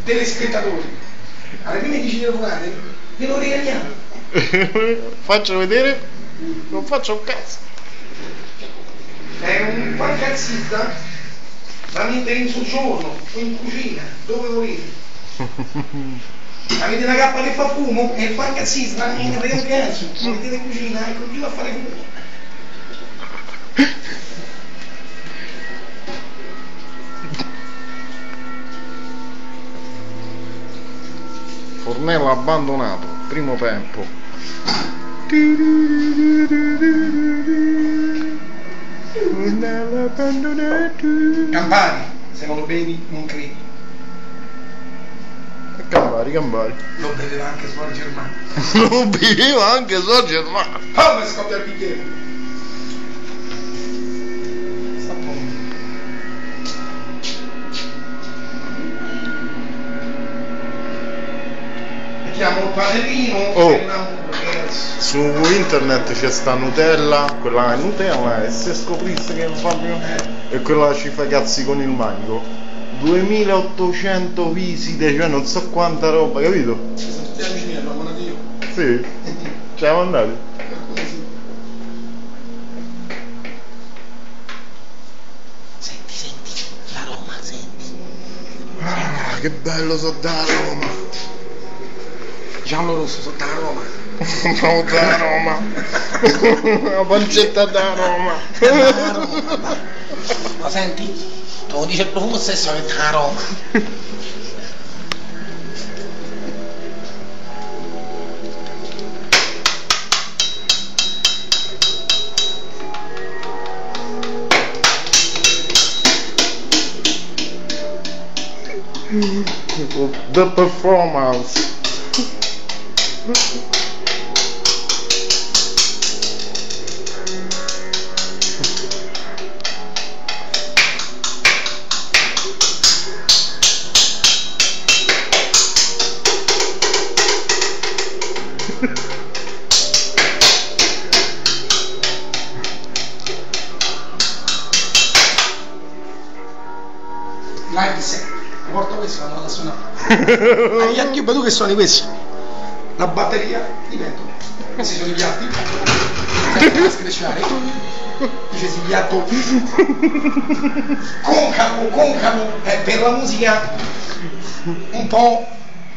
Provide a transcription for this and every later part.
telespettatori. Alle prime 10 telefonate ve lo regaliamo. Faccio vedere? Non faccio un cazzo. È un pancazzista da mettere in soggiorno o in cucina, dove volete. Avete una cappa che fa fumo? E il pancazzista non ne frega un cazzo. Se mettete in cucina e continua a fare fumo. Fornello abbandonato, primo tempo. Fornello abbandonato. Campari, se non lo bevi non credi. Campari. Lo beveva anche Suor Germano. Lo beveva anche Suor Germano. Come scoppia il bicchiere? Sta buono. Mettiamo il padellino. Oh. Su internet c'è sta Nutella, quella è Nutella, e se scoprisse che Fabio e quella ci fa cazzi con il manico. 2800 visite, cioè non so quanta roba, capito? Ci sono tutti amici miei, l'ho mandato io. Sì, ci siamo andati. Senti, la Roma, senti. Ah, che bello so da Roma. Giallo rosso, sotto la Roma. No, da Roma. La pancetta da Roma. Ma senti? Te lo dice il profumo stesso che è da Roma. The performance. Live set. Porto questo, non vado a suonare. Gli archi tu che suoni questi? La batteria di vento. Questi sono i piatti. La screcciare. Dice si piatto concavo è per la musica un po'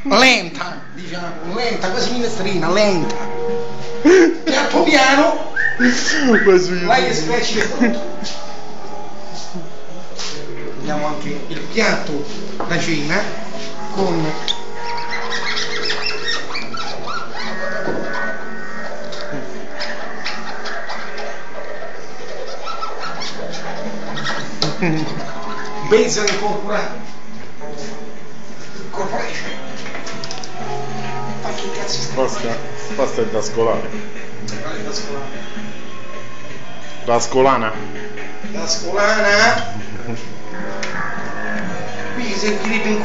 lenta, diciamo, lenta, quasi minestrina, lenta. Piatto piano. Lei è scratch e tutto. Abbiamo anche il piatto da cena con Basil incorporato. Corporation. Ma che cazzo sta? Pasta è da scolare. Qual è da scolana? Da scolana? Da scolana? Qui servirebbe in